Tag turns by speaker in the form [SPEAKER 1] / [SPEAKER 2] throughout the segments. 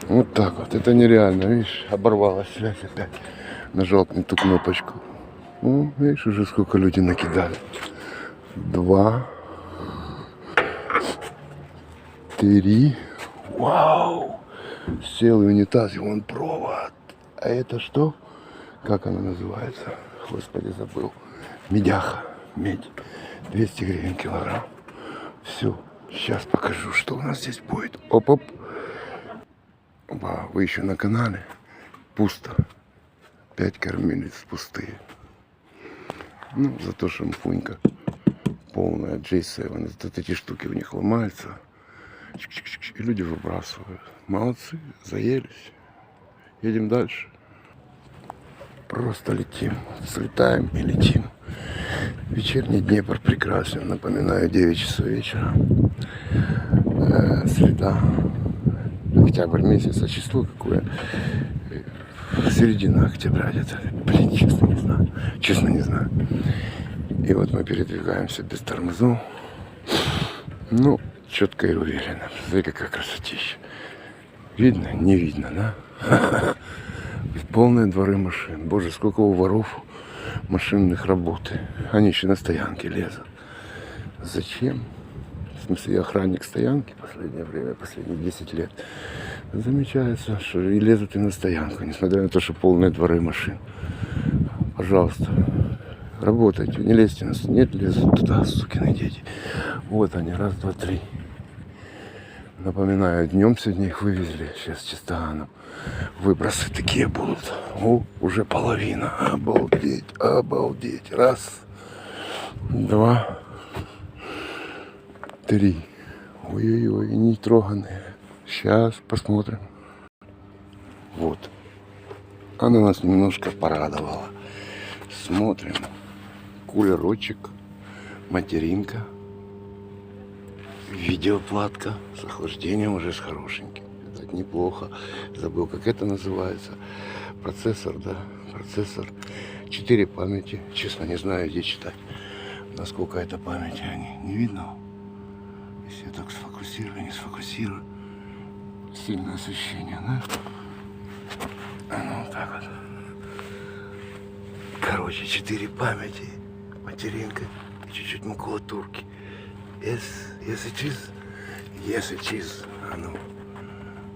[SPEAKER 1] Вот так вот. Это нереально. Видишь, оборвалась связь опять. Нажал на ту кнопочку. Ну, видишь, уже сколько люди накидали. 2, 3. Вау! Целый унитаз, и вон провод. А это что? Как она называется? Господи, забыл. Медяха. Медь. 200 гривен килограмм. Все. Сейчас покажу, что у нас здесь будет. Оп-оп. Опа, вы еще на канале. Пусто. 5 кормилец пустые. Ну, зато шампунька полная. J7. Вот эти штуки у них ломаются. И люди выбрасывают. Молодцы, заелись. Едем дальше. Просто летим. Слетаем и летим. Вечерний Днепр прекрасен. Напоминаю, 9 часов вечера. Среда. Октябрь месяц. А число какое? Середина октября где-то. Блин, честно не знаю. Честно не знаю. И вот мы передвигаемся без тормозов. Ну, четко и уверенно. Смотри, какая красотища. Видно? Не видно, да? Полные дворы машин. Боже, сколько у воров машинных работы. Они еще на стоянке лезут. Зачем? В смысле, я охранник стоянки последнее время, последние 10 лет. Замечается, что и лезут и на стоянку, несмотря на то, что полные дворы машин. Пожалуйста, работайте, не лезьте нас. Нет, лезут туда, сукины дети. Вот они, раз, два, три. Напоминаю, днем сегодня их вывезли, сейчас чисто выбросы такие будут. О, уже половина. Обалдеть, обалдеть. Раз, два, 3. Ой-ой-ой, не троганные. Сейчас посмотрим. Вот. Она нас немножко порадовала. Смотрим. Кулерочек, материнка, видеоплатка с охлаждением уже с хорошеньким. Это неплохо. Забыл, как это называется. Процессор, да? Процессор. 4 памяти. Честно, не знаю, где читать. Насколько это памяти они. Не видно? Если я так сфокусирую, не сфокусирую. Сильное освещение, да? Ну, вот так вот. Короче, 4 памяти. Материнка и чуть-чуть макулатурки. Yes it is. Yes it is. А ну.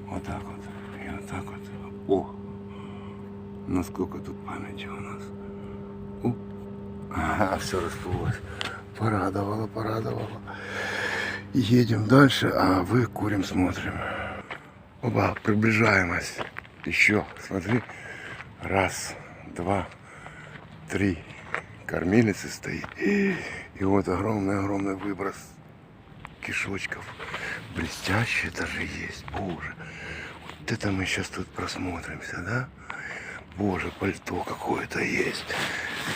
[SPEAKER 1] Вот так вот. И вот так вот. О! Насколько тут памяти у нас. О! Ага, все расплылось. Порадовало, порадовало. Едем дальше, а вы курим, смотрим. Опа, приближаемость. Еще, смотри. Раз, два, 3. Кормилица стоит. И вот огромный выброс кишочков. Блестящие даже есть. Боже. Вот это мы сейчас тут просмотримся, да? Боже, пальто какое-то есть.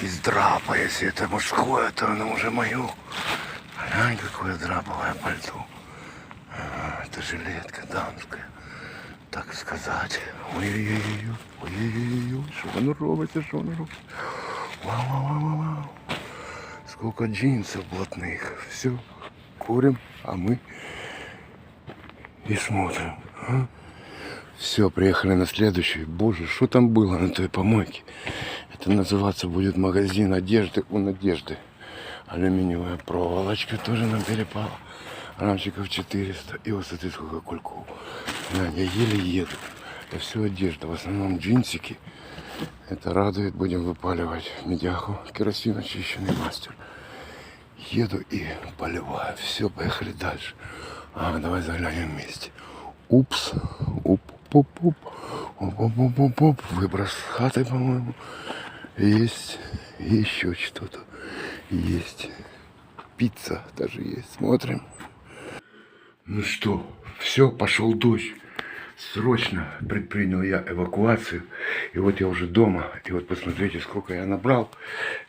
[SPEAKER 1] Из драпа, если это мужское, то оно уже мое. Глянь, какое драповое пальто. Это жилетка дамская. Так сказать. Ой-ой-ой. Ой-ой-ой. Що воно робиться, що воно робиться? Вау-вау-вау-вау. Сколько джинсов блатных. Все. Курим, а мы и смотрим. А? Все, приехали на следующий. Боже, что там было на той помойке? Это называться будет магазин одежды у Надежды. Алюминиевая проволочка тоже нам перепала. Рамчиков 400. И вот смотри, сколько кульков. Я еле еду. Это все одежда. В основном джинсики. Это радует. Будем выпаливать медяху. Керосин очищенный мастер. Еду и поливаю. Все, поехали дальше. Давай заглянем вместе. Упс. Уп-уп-уп-уп. Уп-уп-уп-уп. Выброс с хаты, по-моему. Есть. И еще что-то. Есть. Пицца даже есть. Смотрим. Ну что, все, пошел дождь. Срочно предпринял я эвакуацию. И вот я уже дома. И вот посмотрите, сколько я набрал.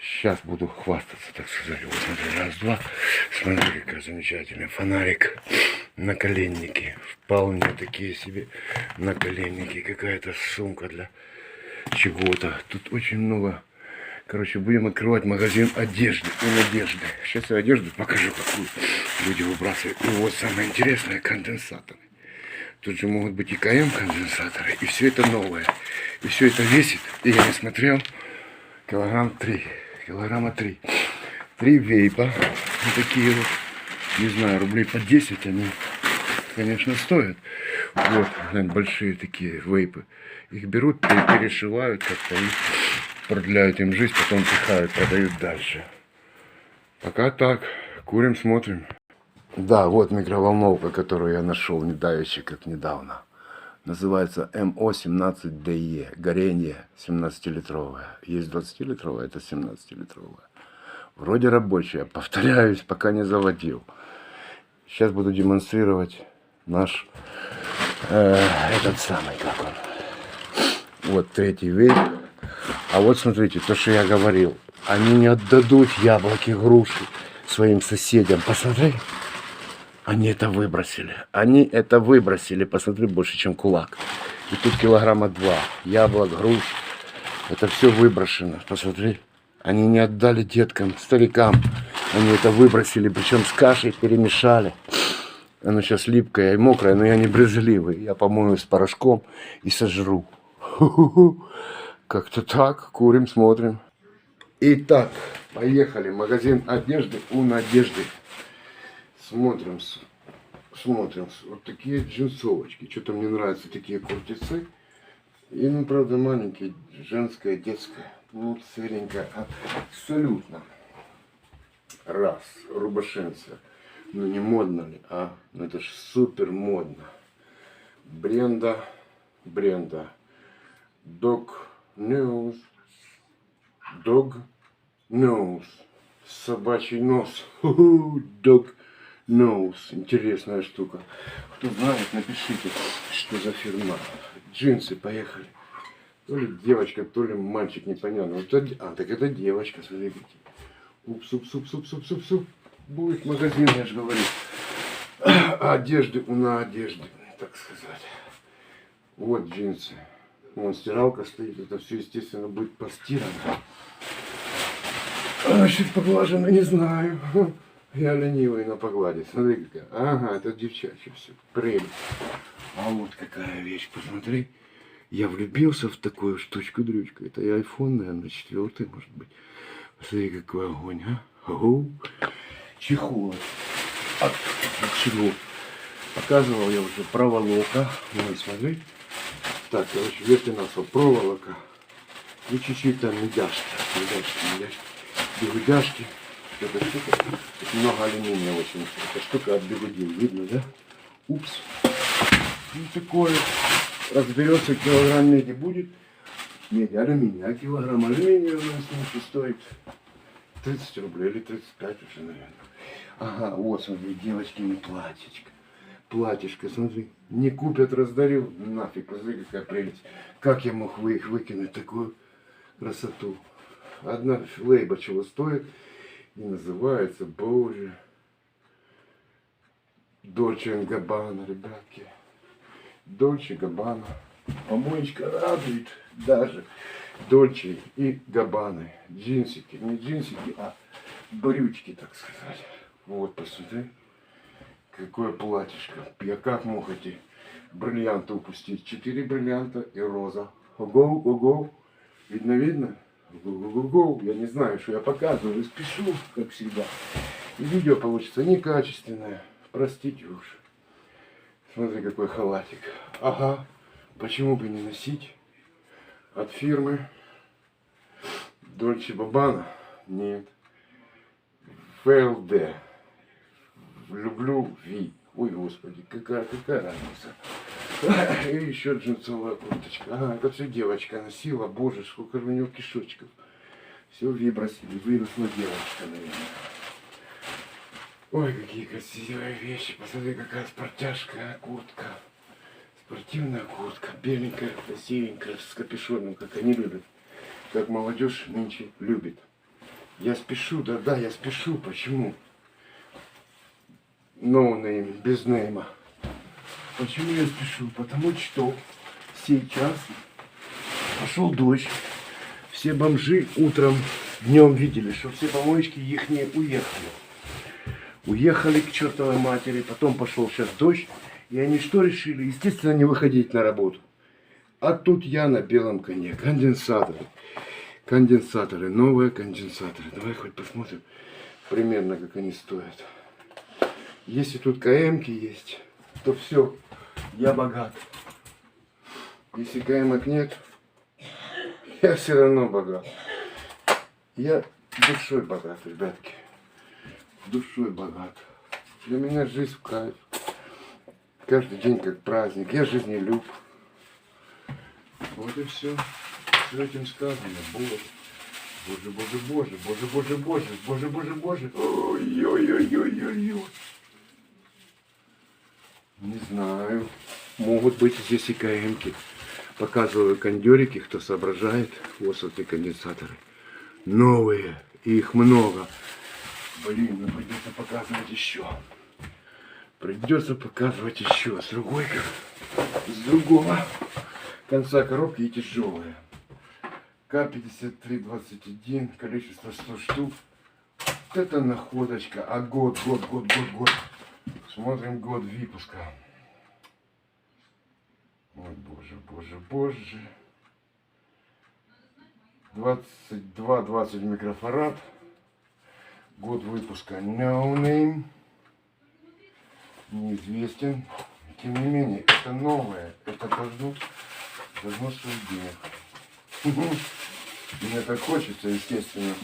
[SPEAKER 1] Сейчас буду хвастаться, так сказать. Вот смотри, раз, два. Смотри, какой замечательный фонарик. Наколенники. Вполне такие себе наколенники. Какая-то сумка для чего-то. Тут очень много. Короче, будем открывать магазин одежды у Надежды. Сейчас я одежду покажу, какую люди выбрасывают. И вот самое интересное, конденсаторы. Тут же могут быть и КМ-конденсаторы, и все это новое. И все это весит, и я не смотрел, килограмма 3. 3 вейпа, вот такие вот, не знаю, рублей по 10 они, конечно, стоят. Вот, глянь, большие такие вейпы. Их берут, перешивают как-то и продляют им жизнь, потом пихают, продают дальше. Пока так, курим, смотрим. Да, вот микроволновка, которую я нашел недавеча, как недавно. Называется МО-17ДЕ. Горение 17-литровое. Есть 20-литровая, это 17-литровая. Вроде рабочая. Повторяюсь, пока не заводил. Сейчас буду демонстрировать наш этот самый, как он. Вот третий вейп. А вот смотрите, то, что я говорил. Они не отдадут яблоки, груши своим соседям. Посмотри. Они это выбросили. Они это выбросили. Посмотри, больше, чем кулак. И тут килограмма 2. Яблок, груш. Это все выброшено. Посмотри. Они не отдали деткам, старикам. Они это выбросили. Причем с кашей перемешали. Оно сейчас липкое и мокрое, но я не брезгливый. Я помою с порошком и сожру. Как-то так. Курим, смотрим. Итак, поехали. Магазин одежды у Надежды. Смотрим. Вот такие джинсовочки. Что-то мне нравятся такие куртицы. И, ну, правда, маленькие. Женская, детская. Ну, серенькая. Абсолютно. Раз. Рубашенция. Ну, не модно ли? Ну, это ж супер модно. Бренда. Dog nose. Собачий нос. Dog nose. Интересная штука. Кто знает, напишите, что за фирма. Джинсы, поехали. То ли девочка, то ли мальчик, непонятно. Вот так это девочка, смотрите. Упс. Будет магазин, я же говорю. Одежды на одежде, так сказать. Вот джинсы. Вон стиралка стоит. Это все, естественно, будет постирано. Значит, поглажено, не знаю. Я ленивый на погладе. Смотри какая. Ага, это девчачье все. Прелесть. А вот какая вещь, посмотри. Я влюбился в такую штучку-дрючку. Это и iPhone, наверное, 4, может быть. Посмотри, какой огонь, а. Ого. Чехол. От чего? Показывал я уже проволока. Вот, смотри. Так, короче, вертинасов, проволока. И чуть-чуть там медяшки. Бегудяшки. Эта штука. Тут много алюминия очень. Эта штука от бегудин. Видно, да? Упс. Ну, такое. Разберется, килограмм меди будет. Меди, алюминия. А килограмм алюминия у нас стоит 30 рублей или 35 уже, наверное. Ага, вот, смотри, девочкины платьечко. Платьишко, смотри. Не купят, раздарил. Нафиг, посмотри, какая прелесть. Как я мог их выкинуть, такую красоту. Одна лейба чего стоит. И называется, боже, Дольче энд Габбана, ребятки. Дольче Габбана. Помоечка радует даже. Дольче и Габбаны. Джинсики. Не джинсики, а брючки, так сказать. Вот, посмотри. Какое платьишко. Я как мог эти бриллианты упустить? 4 бриллианта и роза. Ого. Видно? Ого. Я не знаю, что я показываю. Спешу, как всегда. И видео получится некачественное. Простите уж. Смотри, какой халатик. Ага. Почему бы не носить? От фирмы Дольче Габбана? Нет. ФЛД. Люблю Ви. Ой, господи, какая разница. И еще джинсовая курточка. Ага, это все девочка носила. Боже, сколько же у нее кишочков. Все выбросили. Выросла девочка, наверное. Ой, какие красивые вещи. Посмотри, какая спортяшка, куртка. Спортивная куртка. Беленькая, красивенькая, с капюшоном, как они любят. Как молодежь нынче любит. Я спешу, да, я спешу. Почему? No name, без нейма. Почему я спешу? Потому что сейчас пошел дождь. Все бомжи утром, днем видели, что все помоечки ихние уехали. Уехали к чертовой матери. Потом пошел сейчас дождь. И они что решили? Естественно, не выходить на работу. А тут я на белом коне. Конденсаторы. Конденсаторы. Новые конденсаторы. Давай хоть посмотрим примерно, как они стоят. Если тут КМ-ки есть, то все, я богат. Если КМ-ок нет, я все равно богат. Я душой богат, ребятки. Душой богат. Для меня жизнь в кайф. Каждый день как праздник. Я жизнелюб. Вот и все. С этим сказано. Боже, боже, боже, боже, боже, боже, боже, боже, боже, боже. Ой-ой-ой-ой-ой-ой. Не знаю. Могут быть здесь и КМ-ки. Показываю кондерики, кто соображает. Вот эти конденсаторы. Новые. Их много. Блин, ну придется показывать еще. Придется показывать еще. С другого конца коробки и тяжелые. К-5321, количество 100 штук. Вот это находочка. А год. Смотрим год выпуска. Ой, боже. 22-20 микрофарад. Год выпуска no name. Неизвестен. Тем не менее, это новое. Это должно стоить денег. Мне так хочется, естественно.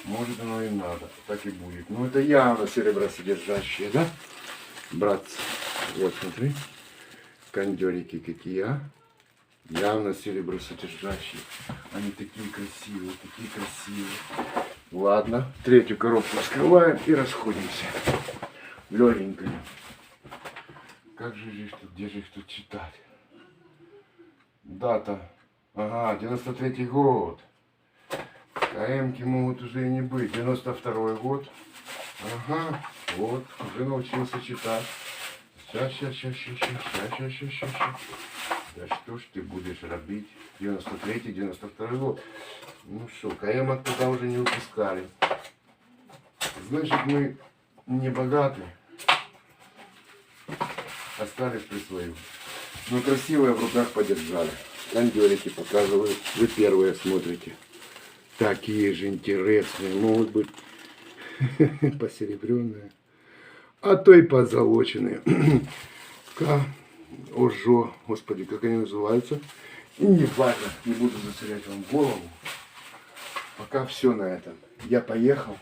[SPEAKER 1] Может, оно и надо. Так и будет. Но это явно серебросодержащие, да? Братцы. Вот, смотри. Кондерики какие, а? Явно серебросодержащие. Они такие красивые, такие красивые. Ладно, третью коробку вскрываем и расходимся. Легенькая. Как же их тут, где же их тут читать? Дата. Ага, 93-й год. КМ-ки могут уже и не быть. 92-й год. Ага, вот, уже научился читать. Сейчас. Да что ж ты будешь робить? 93-й, 92-й год. Ну что, КМ тогда уже не выпускали. Значит, мы не богаты. Остались при своем. Но красивые в руках подержали. Кондерики показывают. Вы первые смотрите. Такие же интересные. Могут быть посеребренные. А то и позолоченные. Ожо. Господи, как они называются. И не важно. Не буду засорять вам голову. Пока все на этом. Я поехал.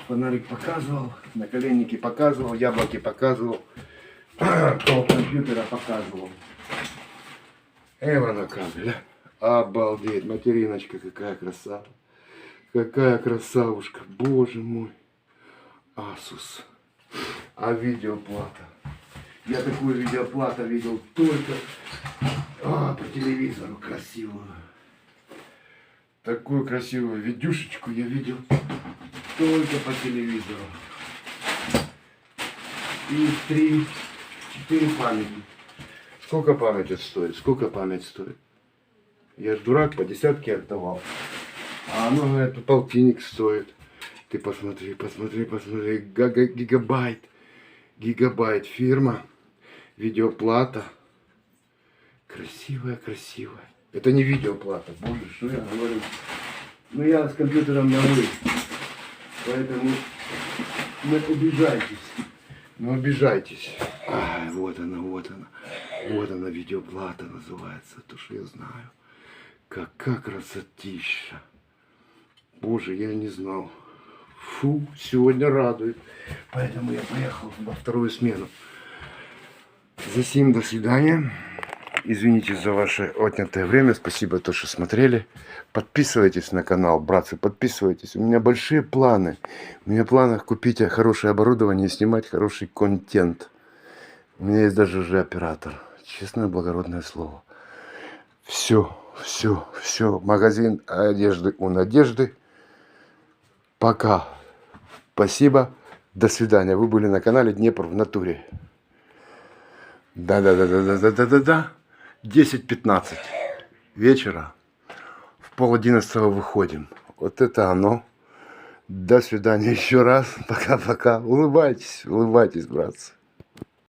[SPEAKER 1] Фонарик показывал. Наколенники показывал. Яблоки показывал. Пол компьютера показывал. Эва кабель. Обалдеть. Материночка, какая красава. Какая красавушка. Боже мой. Asus. А видеоплата. Я такую видеоплату видел только по телевизору. Красивую. Такую красивую видюшечку я видел только по телевизору. И 4 памяти. Сколько память стоит? Сколько память стоит? Я ж дурак, по десятке отдавал. А оно, говорит, полтинник стоит. Ты посмотри. Гигабайт фирма. Видеоплата. Красивая. Это не видеоплата. Боже, что я говорю. Ну я с компьютером на вы. Поэтому не обижайтесь. Ай, вот она. Вот она, видеоплата называется. То, что я знаю. Какая красотища. Боже, я не знал. Фу, сегодня радует. Поэтому я поехал во вторую смену. Засим, до свидания. Извините за ваше отнятое время. Спасибо, то, что смотрели. Подписывайтесь на канал, братцы, подписывайтесь. У меня большие планы. У меня в планах купить хорошее оборудование и снимать хороший контент. У меня есть даже уже оператор. Честное, благородное слово. Все. Магазин одежды у Надежды. Пока. Спасибо. До свидания. Вы были на канале Днепр в натуре. Да. 10:15 вечера. В 10:30 выходим. Вот это оно. До свидания еще раз. Пока-пока. Улыбайтесь, братцы.